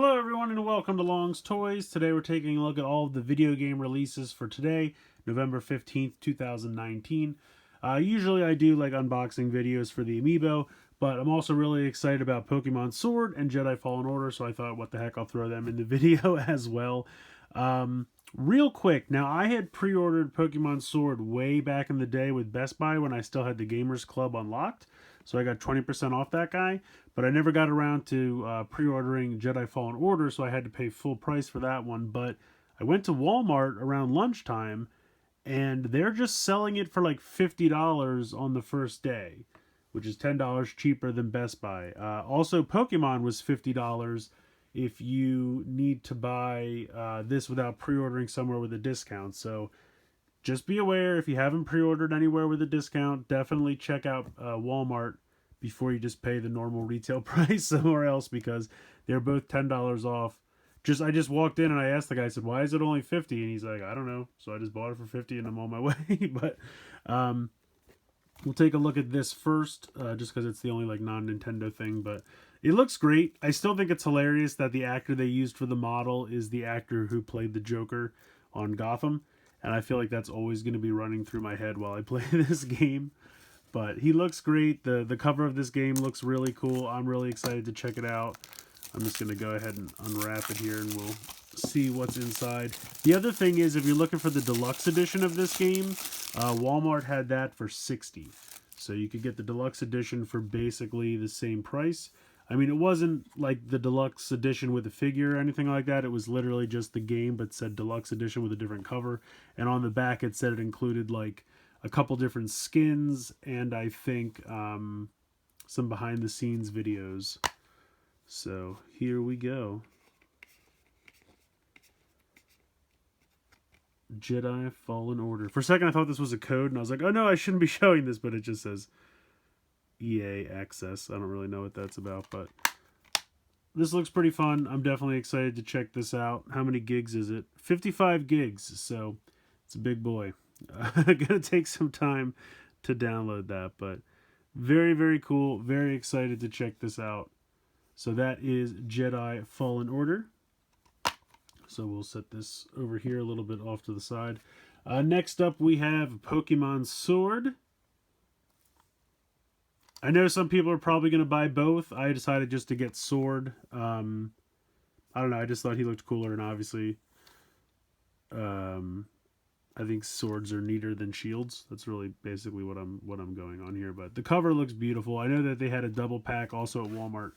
Hello everyone and welcome to Long's Toys. Today we're taking a look at all of the video game releases for today, November 15th, 2019. Usually I do like unboxing videos for the Amiibo, but I'm also really excited about Pokemon Sword and Jedi Fallen Order, so I thought what the heck, I'll throw them in the video as well. Real quick, now I had pre-ordered Pokemon Sword way back in the day with Best Buy when I still had the Gamers Club unlocked, so I got 20% off that guy. But I never got around to pre-ordering Jedi Fallen Order, so I had to pay full price for that one. But I went to Walmart around lunchtime, and they're just selling it for like $50 on the first day, which is $10 cheaper than Best Buy. Also, Pokemon was $50 if you need to buy this without pre-ordering somewhere with a discount. So just be aware, if you haven't pre-ordered anywhere with a discount, definitely check out Walmart before you just pay the normal retail price somewhere else, because they're both $10 off. I just walked in and I asked the guy, I said, why is it only 50? And he's like, I don't know. So I just bought it for 50 and I'm on my way. But we'll take a look at this first, just because it's the only like non-Nintendo thing. But it looks great. I still think it's hilarious that the actor they used for the model is the actor who played the Joker on Gotham. And I feel like that's always going to be running through my head while I play this game. But he looks great. The cover of this game looks really cool. I'm really excited to check it out. I'm just going to go ahead and unwrap it here and we'll see what's inside. The other thing is, if you're looking for the deluxe edition of this game, Walmart had that for $60. So you could get the deluxe edition for basically the same price. I mean, it wasn't like the deluxe edition with a figure or anything like that. It was literally just the game, but said deluxe edition with a different cover. And on the back, it said it included like a couple different skins and I think some behind the scenes videos. So here we go. Jedi Fallen Order. For a second I thought this was a code and I was like, oh no, I shouldn't be showing this, but it just says EA Access. I don't really know what that's about, but this looks pretty fun. I'm definitely excited to check this out. How many gigs is it? 55 gigs, so it's a big boy. Gonna take some time to download that, but very, very cool. Very excited to check this out. So that is Jedi Fallen Order. So we'll set this over here a little bit off to the side. Next up we have Pokemon Sword. I know some people are probably going to buy both. I decided just to get Sword. I don't know, I just thought he looked cooler, and obviously I think swords are neater than shields. That's really basically what I'm going on here. But the cover looks beautiful. I know that they had a double pack also at Walmart.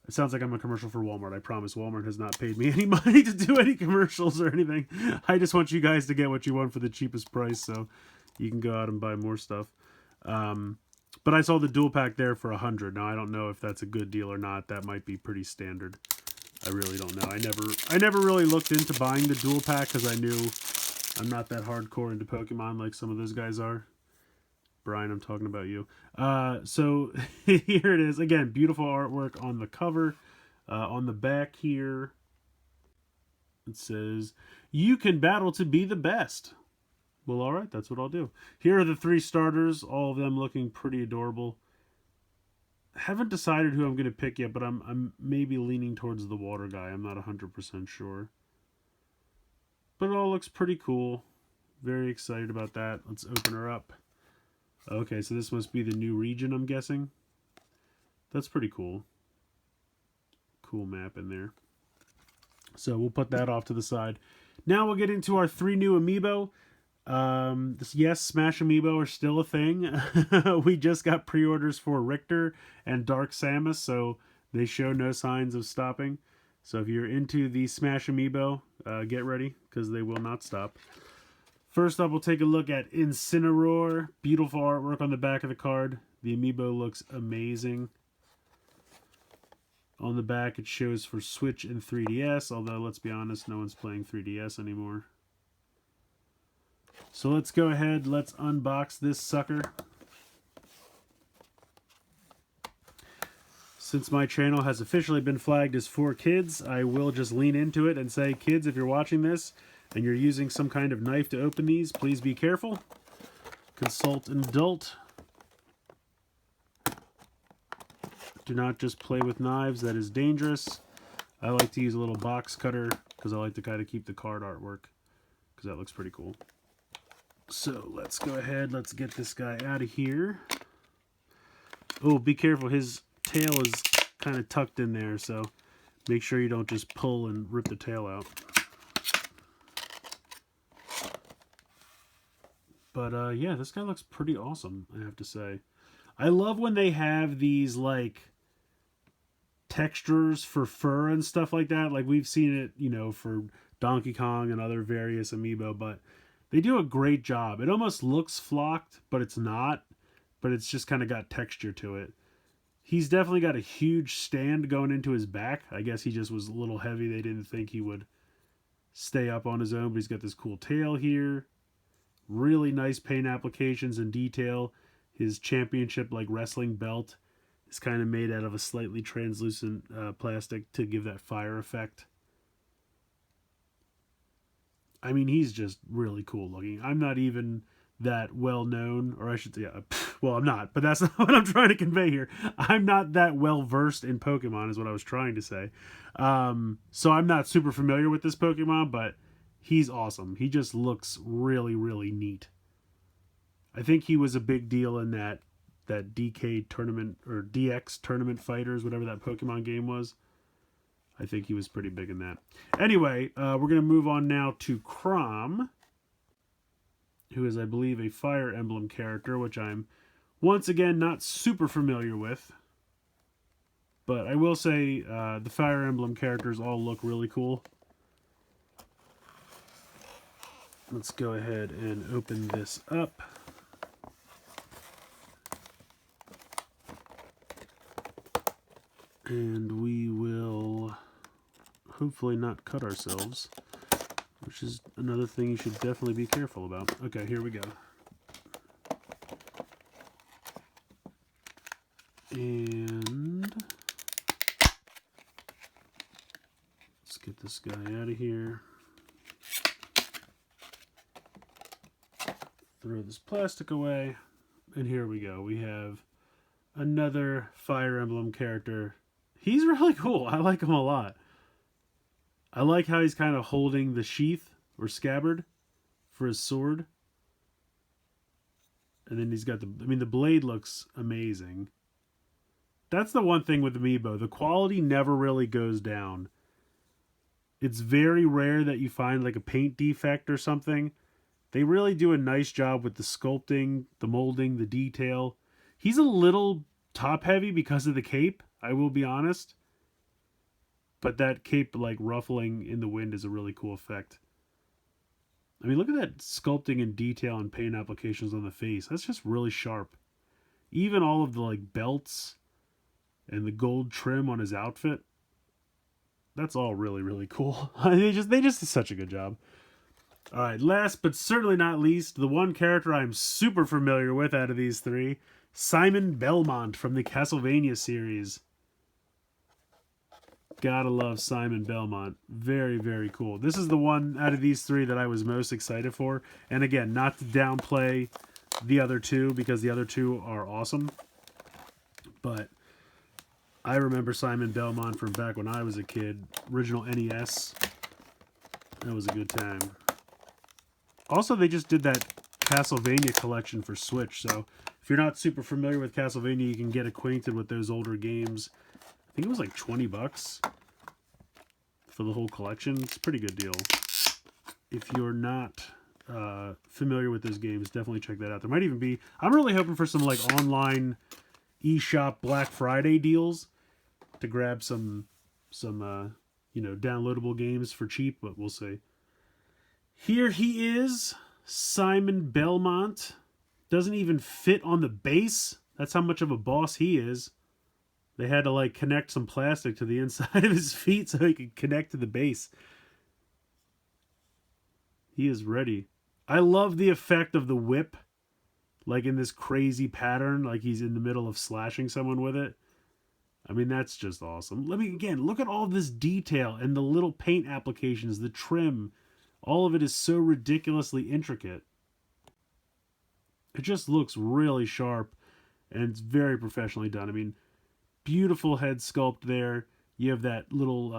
It sounds like I'm a commercial for Walmart. I promise Walmart has not paid me any money to do any commercials or anything. I just want you guys to get what you want for the cheapest price, so you can go out and buy more stuff. But I saw the dual pack there for $100. Now I don't know if that's a good deal or not. That might be pretty standard. I really don't know. I never really looked into buying the dual pack because I knew I'm not that hardcore into Pokemon like some of those guys are. Brian, I'm talking about you. So here it is. Again, beautiful artwork on the cover. On the back here, it says, you can battle to be the best. Well, all right, that's what I'll do. Here are the 3 starters, all of them looking pretty adorable. Haven't decided who I'm going to pick yet, but I'm maybe leaning towards the water guy. I'm not 100% sure. But it all looks pretty cool. Very excited about that. Let's open her up. Okay, so this must be the new region, I'm guessing. That's pretty cool. Cool map in there. So we'll put that off to the side. Now we'll get into our 3 new Amiibo. Yes, Smash Amiibo are still a thing. We just got pre-orders for Richter and Dark Samus, so they show no signs of stopping. So if you're into the Smash Amiibo, get ready, because they will not stop. First up, we'll take a look at Incineroar. Beautiful artwork on the back of the card. The Amiibo looks amazing. On the back, it shows for Switch and 3DS, although, let's be honest, no one's playing 3DS anymore. So let's go ahead, let's unbox this sucker. Since my channel has officially been flagged as for kids, I will just lean into it and say, kids, if you're watching this and you're using some kind of knife to open these, please be careful. Consult an adult. Do not just play with knives, that is dangerous. I like to use a little box cutter because I like to kind of keep the card artwork because that looks pretty cool. So let's go ahead. Let's get this guy out of here. Oh, be careful. His tail is kind of tucked in there, so make sure you don't just pull and rip the tail out. But yeah, this guy looks pretty awesome, I have to say. I love when they have these like textures for fur and stuff like that. Like we've seen it, you know, for Donkey Kong and other various Amiibo, but they do a great job. It almost looks flocked, but it's not. But it's just kind of got texture to it. He's definitely got a huge stand going into his back. I guess he just was a little heavy. They didn't think he would stay up on his own, but he's got this cool tail here. Really nice paint applications and detail. His championship like wrestling belt is kind of made out of a slightly translucent plastic to give that fire effect. I mean, he's just really cool looking. I'm not even that well known, or I should say, well, I'm not, but that's not what I'm trying to convey here. I'm not that well versed in Pokemon, is what I was trying to say. So I'm not super familiar with this Pokemon, but he's awesome. He just looks really, really neat. I think he was a big deal in that DK tournament or DX tournament fighters, whatever that Pokemon game was. I think he was pretty big in that. Anyway, we're going to move on now to Chrom, who is, I believe, a Fire Emblem character, which I'm, once again, not super familiar with. But I will say the Fire Emblem characters all look really cool. Let's go ahead and open this up. And we will hopefully not cut ourselves, which is another thing you should definitely be careful about. Okay, here we go. And let's get this guy out of here. Throw this plastic away. And here we go. We have another Fire Emblem character. He's really cool. I like him a lot. I like how he's kind of holding the sheath or scabbard for his sword. And then he's got the blade looks amazing. That's the one thing with Amiibo. The quality never really goes down. It's very rare that you find like a paint defect or something. They really do a nice job with the sculpting, the molding, the detail. He's a little top heavy because of the cape, I will be honest. But that cape like ruffling in the wind is a really cool effect. I mean, look at that sculpting and detail and paint applications on the face. That's just really sharp. Even all of the like belts and the gold trim on his outfit. That's all really, really cool. They just did such a good job. All right, last but certainly not least, the one character I'm super familiar with out of these three, Simon Belmont from the Castlevania series. Gotta love Simon Belmont. Very, very cool. This is the one out of these three that I was most excited for. And again, not to downplay the other two, because the other two are awesome. But I remember Simon Belmont from back when I was a kid. Original NES. That was a good time. Also, they just did that Castlevania collection for Switch. So if you're not super familiar with Castlevania, you can get acquainted with those older games. I think it was like $20 for the whole collection. It's a pretty good deal. If you're not familiar with those games, definitely check that out. There might even be, I'm really hoping for some like online eShop Black Friday deals to grab some you know, downloadable games for cheap, but we'll see. Here he is, Simon Belmont. Doesn't even fit on the base. That's how much of a boss he is. They had to like connect some plastic to the inside of his feet so he could connect to the base. He is ready. I love the effect of the whip. Like in this crazy pattern, like he's in the middle of slashing someone with it. I mean, that's just awesome. Let me, again, look at all this detail and the little paint applications, the trim. All of it is so ridiculously intricate. It just looks really sharp and it's very professionally done. I mean, beautiful head sculpt there. you have that little,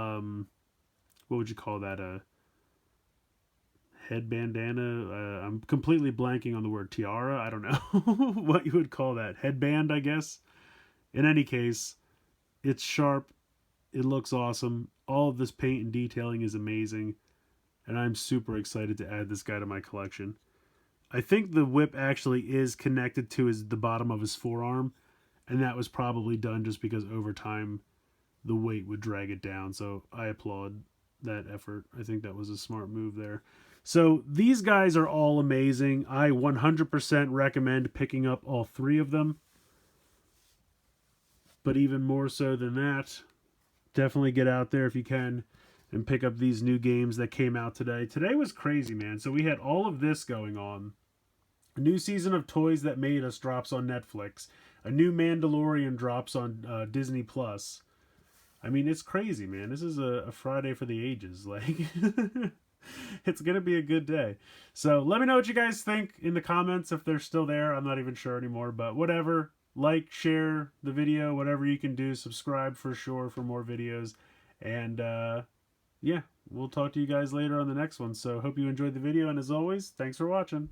what would you call that? Head bandana. I'm completely blanking on the word tiara. I don't know what you would call that. Headband, I guess. In any case, it's sharp. It looks awesome. All of this paint and detailing is amazing. And I'm super excited to add this guy to my collection. I think the whip actually is connected to the bottom of his forearm. And that was probably done just because over time the weight would drag it down. So I applaud that effort. I think that was a smart move there. So these guys are all amazing. I 100% recommend picking up all 3 of them. But even more so than that, definitely get out there if you can and pick up these new games that came out today. Today was crazy, man. So we had all of this going on. A new season of Toys That Made Us drops on Netflix. A new Mandalorian drops on Disney Plus. I mean, it's crazy, man. This is a Friday for the ages. Like, it's going to be a good day. So let me know what you guys think in the comments if they're still there. I'm not even sure anymore, but whatever. Like, share the video, whatever you can do. Subscribe for sure for more videos. And, yeah, we'll talk to you guys later on the next one. So hope you enjoyed the video. And as always, thanks for watching.